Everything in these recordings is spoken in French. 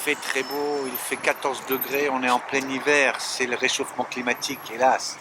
fait très beau, il fait 14 degrés, on est en plein hiver, c'est le réchauffement climatique, hélas.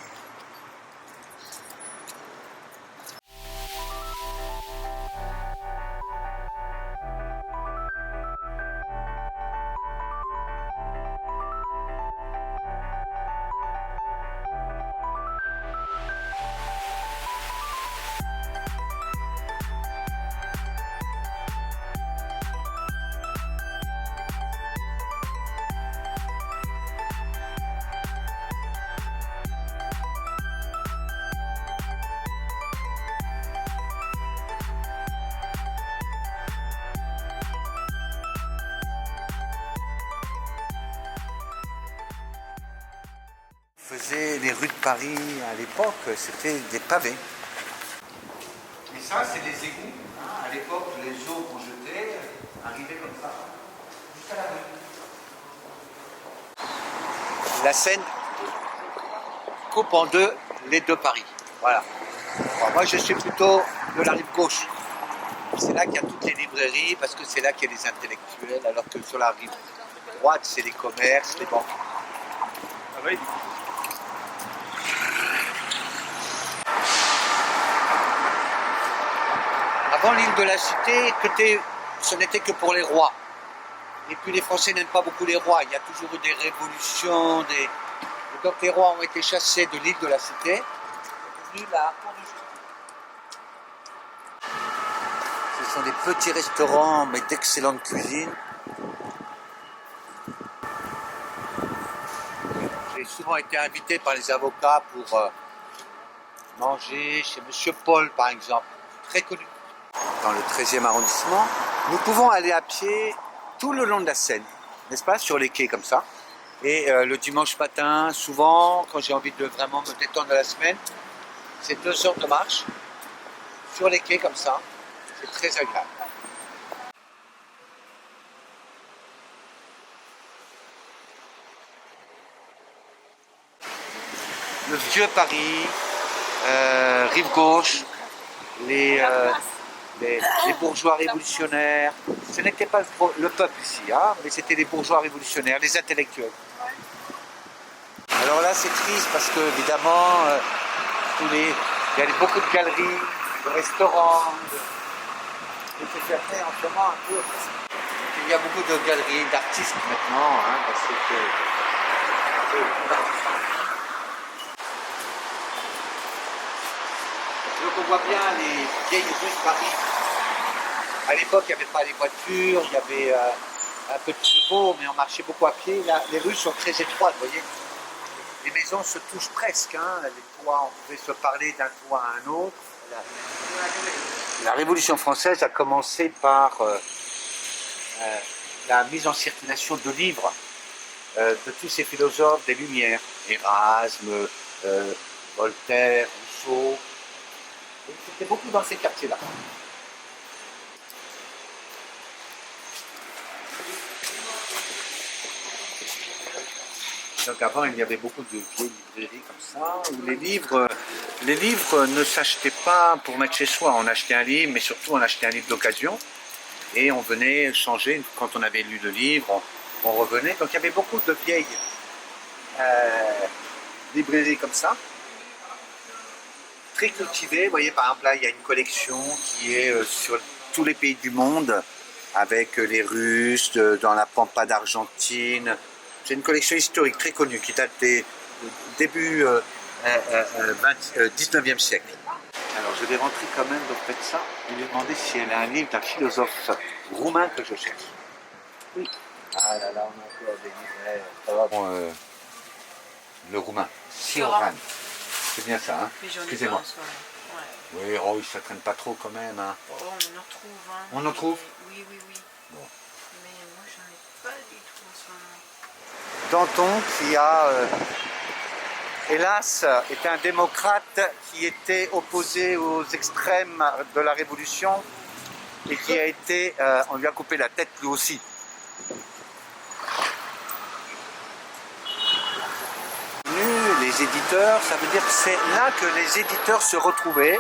Faisait les rues de Paris à l'époque, c'était des pavés. Et ça, c'est les égouts. À l'époque, les eaux qu'on jetait arrivaient comme ça, jusqu'à la rue. La Seine coupe en deux les deux Paris. Voilà. Bon, moi, je suis plutôt de la rive gauche. C'est là qu'il y a toutes les librairies, parce que c'est là qu'il y a les intellectuels, alors que sur la rive droite, c'est les commerces, les banques. Ah oui. Avant l'île de la Cité, ce n'était que pour les rois. Et puis les Français n'aiment pas beaucoup les rois. Il y a toujours eu des révolutions. Et donc les rois ont été chassés de l'île de la Cité. Ce sont des petits restaurants, mais d'excellente cuisine. J'ai souvent été invité par les avocats pour manger chez Monsieur Paul, par exemple, très connu. Dans le 13e arrondissement, nous pouvons aller à pied tout le long de la Seine, n'est-ce pas, sur les quais comme ça. Et le dimanche matin, souvent, quand j'ai envie de vraiment me détendre de la semaine, c'est 2 heures de marche sur les quais comme ça. C'est très agréable. Le vieux Paris, rive gauche, les bourgeois révolutionnaires. Ce n'était pas le peuple ici, hein, mais c'était les bourgeois révolutionnaires, les intellectuels. Alors là, c'est triste parce que, évidemment, il y a beaucoup de galeries, de restaurants, et c'est fermé en ce moment un peu. Il y a beaucoup de galeries d'artistes maintenant, hein, parce que donc on voit bien les vieilles rues de Paris. À l'époque, il n'y avait pas les voitures, il y avait un peu de chevaux, mais on marchait beaucoup à pied. Là, les rues sont très étroites, vous voyez. Les maisons se touchent presque, hein. Les toits, on pouvait se parler d'un toit à un autre. La Révolution française a commencé par la mise en circulation de livres de tous ces philosophes des Lumières, Erasme, Voltaire, Rousseau. C'était beaucoup dans ces quartiers-là. Donc avant, il y avait beaucoup de vieilles librairies comme ça, où les livres ne s'achetaient pas pour mettre chez soi. On achetait un livre, mais surtout on achetait un livre d'occasion. Et on venait changer, quand on avait lu le livre, on revenait. Donc il y avait beaucoup de vieilles librairies comme ça, très cultivées. Vous voyez, par exemple, là, il y a une collection qui est sur tous les pays du monde, avec les Russes, dans la Pampa d'Argentine. C'est une collection historique très connue qui date des début 19e siècle. Alors je vais rentrer quand même auprès de ça et lui demander si elle a un livre d'un philosophe roumain que je cherche. Oui. Ah là là, on a encore des livres. Bon, le roumain, Cioran. C'est bien ça, hein? Excusez-moi. Ouais. Oui, oh, ça traîne pas trop quand même. Hein. Oh, on en retrouve. Hein. On en trouve? Oui, oui, oui. Bon. Mais moi, j'en ai pas du tout en ce moment. Danton qui a, hélas, était un démocrate qui était opposé aux extrêmes de la Révolution et qui a été, on lui a coupé la tête lui aussi. Les éditeurs, ça veut dire que c'est là que les éditeurs se retrouvaient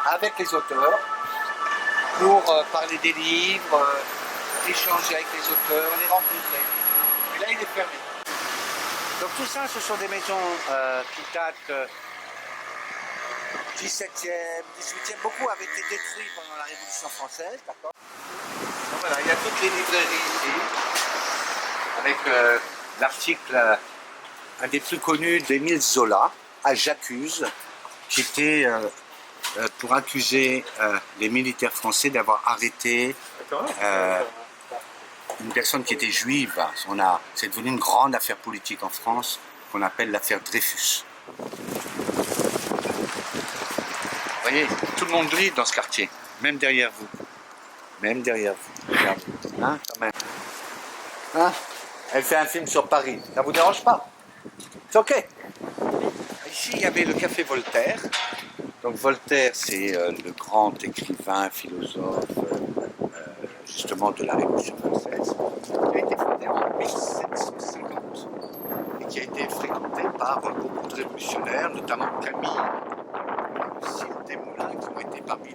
avec les auteurs pour parler des livres, échanger avec les auteurs, les rencontrer. Et là, il est fermé. Donc tout ça, ce sont des maisons qui datent 17e, 18e. Beaucoup avaient été détruits pendant la Révolution française, d'accord. Donc voilà, il y a toutes les librairies ici, avec l'article, un des plus connus d'Émile Zola, à J'accuse, qui était pour accuser les militaires français d'avoir arrêté une personne qui était juive. C'est devenu une grande affaire politique en France qu'on appelle l'affaire Dreyfus. Vous voyez, tout le monde lit dans ce quartier, même derrière vous. Même derrière vous. Regardez. Hein, quand même. Hein? Elle fait un film sur Paris. Ça vous dérange pas? C'est ok. Ici, il y avait le café Voltaire. Donc Voltaire, c'est le grand écrivain, philosophe, justement de la Révolution française, qui a été fondé en 1750 et qui a été fréquenté par beaucoup de révolutionnaires, notamment Camille et aussi Desmoulins, qui ont été parmi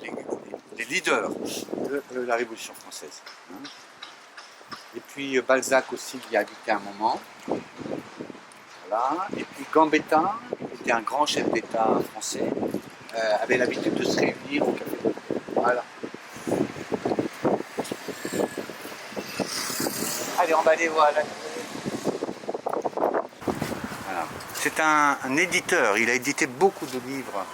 les leaders de la Révolution française. Et puis Balzac aussi, qui y a habité un moment. Voilà. Et puis Gambetta, qui était un grand chef d'État français, avait l'habitude de se réunir au café. Voilà. Allez, on va aller voir. Voilà. C'est un éditeur, il a édité beaucoup de livres.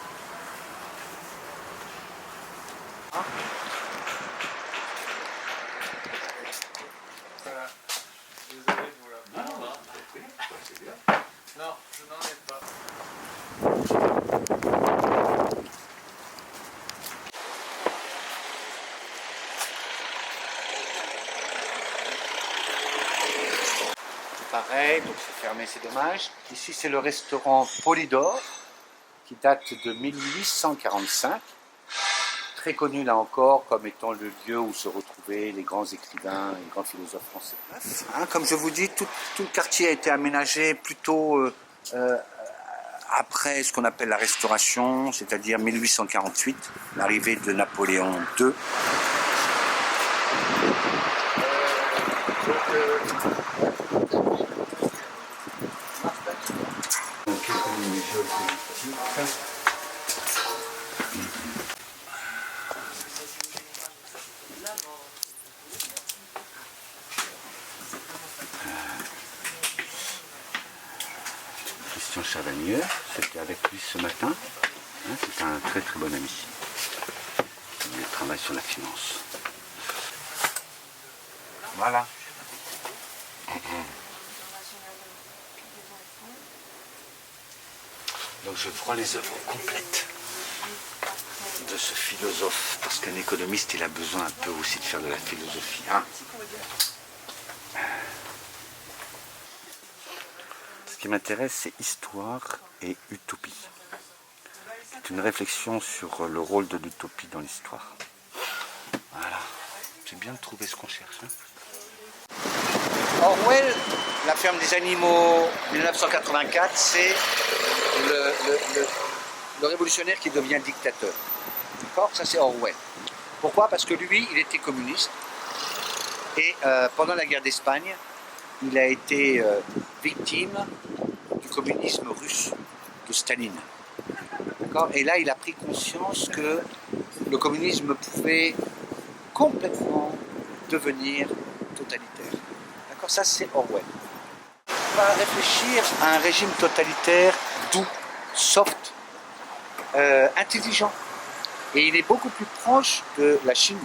Non, je n'en ai pas. Pareil, donc c'est fermé, c'est dommage. Ici, c'est le restaurant Polydore, qui date de 1845. Très connu là encore comme étant le lieu où se retrouvaient les grands écrivains, les grands philosophes français. Hein, comme je vous dis, tout le quartier a été aménagé plutôt après ce qu'on appelle la Restauration, c'est-à-dire 1848, l'arrivée de Napoléon II. Christian Chavagneux, c'était avec lui ce matin. Hein, c'est un très très bon ami. Il travaille sur la finance. Voilà. Donc je prends les œuvres complètes de ce philosophe, parce qu'un économiste, il a besoin un peu aussi de faire de la philosophie. Hein. Ce qui m'intéresse, c'est histoire et utopie. C'est une réflexion sur le rôle de l'utopie dans l'histoire. Voilà. C'est bien de trouver ce qu'on cherche. Hein. Orwell, La ferme des animaux, 1984, c'est le révolutionnaire qui devient dictateur. D'accord? Ça, c'est Orwell. Pourquoi? Parce que lui, il était communiste. Et pendant la guerre d'Espagne, il a été victime du communisme russe, de Staline. D'accord? Et là, il a pris conscience que le communisme pouvait complètement devenir totalitaire. D'accord? Ça, c'est Orwell. On va réfléchir à un régime totalitaire doux, soft, intelligent. Et il est beaucoup plus proche de la Chine,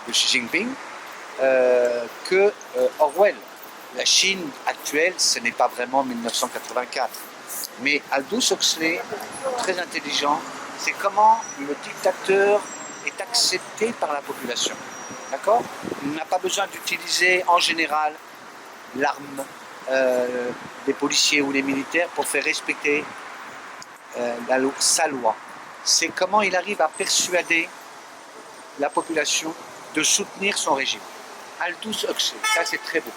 de Xi Jinping, que Orwell. La Chine actuelle, ce n'est pas vraiment 1984. Mais Aldous Huxley, très intelligent, c'est comment le dictateur est accepté par la population. D'accord? Il n'a pas besoin d'utiliser en général l'arme des policiers ou des militaires pour faire respecter sa loi. C'est comment il arrive à persuader la population de soutenir son régime. Aldous Huxley, ça c'est très beau.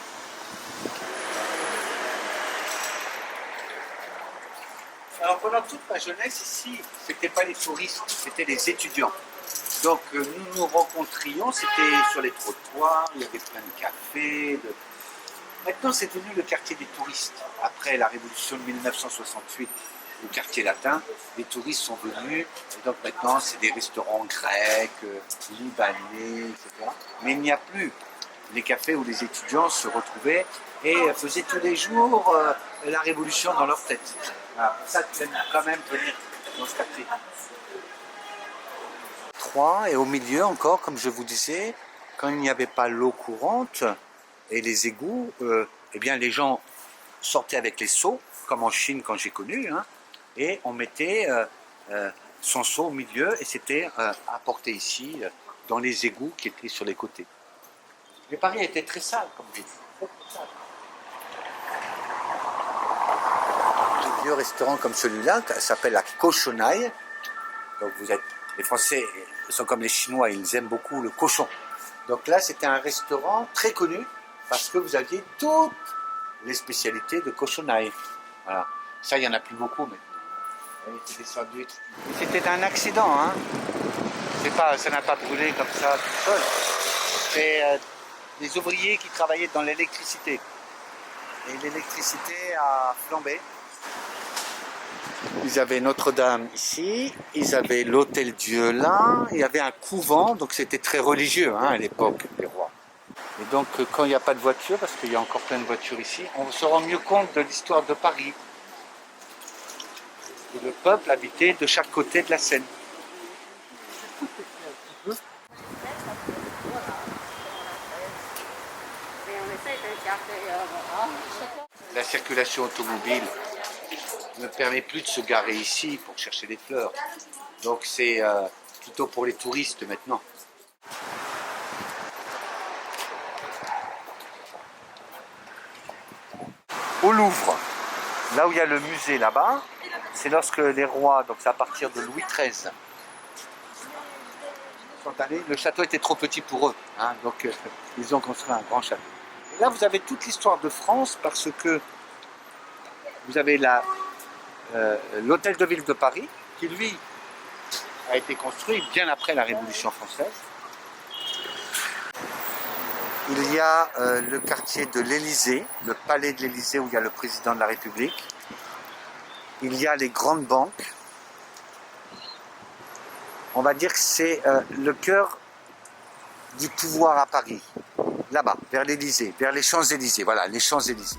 Alors pendant toute ma jeunesse ici, c'était pas les touristes, c'était les étudiants. Donc nous nous rencontrions, c'était sur les trottoirs, il y avait plein de cafés. Maintenant c'est devenu le quartier des touristes. Après la révolution de 1968, le quartier latin, les touristes sont venus. Et donc maintenant c'est des restaurants grecs, libanais, etc. Mais il n'y a plus les cafés où les étudiants se retrouvaient et faisaient tous les jours la révolution dans leur tête. Voilà, pour ça tu aimes quand même venir dans ce quartier. Et au milieu encore, comme je vous disais, quand il n'y avait pas l'eau courante et les égouts, eh bien les gens sortaient avec les seaux, comme en Chine quand j'ai connu, hein, et on mettait son seau au milieu et c'était apporté ici dans les égouts qui étaient sur les côtés. Mais Paris était très sale comme ville. Un vieux restaurant comme celui-là, ça s'appelle la Cochonaille. Donc les Français sont comme les Chinois, ils aiment beaucoup le cochon. Donc là, c'était un restaurant très connu parce que vous aviez toutes les spécialités de Cochonaille. Voilà. Ça, il n'y en a plus beaucoup maintenant. C'était un accident, hein. Ça n'a pas brûlé comme ça tout seul. C'est des ouvriers qui travaillaient dans l'électricité. Et l'électricité a flambé. Ils avaient Notre-Dame ici, ils avaient l'Hôtel Dieu là, il y avait un couvent, donc c'était très religieux hein, à l'époque, les rois. Et donc quand il n'y a pas de voiture, parce qu'il y a encore plein de voitures ici, on se rend mieux compte de l'histoire de Paris. Et le peuple habitait de chaque côté de la Seine. La circulation automobile ne permet plus de se garer ici pour chercher des fleurs. Donc c'est plutôt pour les touristes maintenant. Au Louvre, là où il y a le musée là-bas, c'est lorsque les rois, donc c'est à partir de Louis XIII, sont allés, le château était trop petit pour eux, hein, donc ils ont construit un grand château. Et là vous avez toute l'histoire de France parce que vous avez l'hôtel de ville de Paris, qui lui a été construit bien après la Révolution française. Il y a le quartier de l'Élysée, le palais de l'Élysée où il y a le président de la République. Il y a les grandes banques. On va dire que c'est le cœur du pouvoir à Paris, là-bas, vers l'Élysée, vers les Champs-Élysées. Voilà, les Champs-Élysées.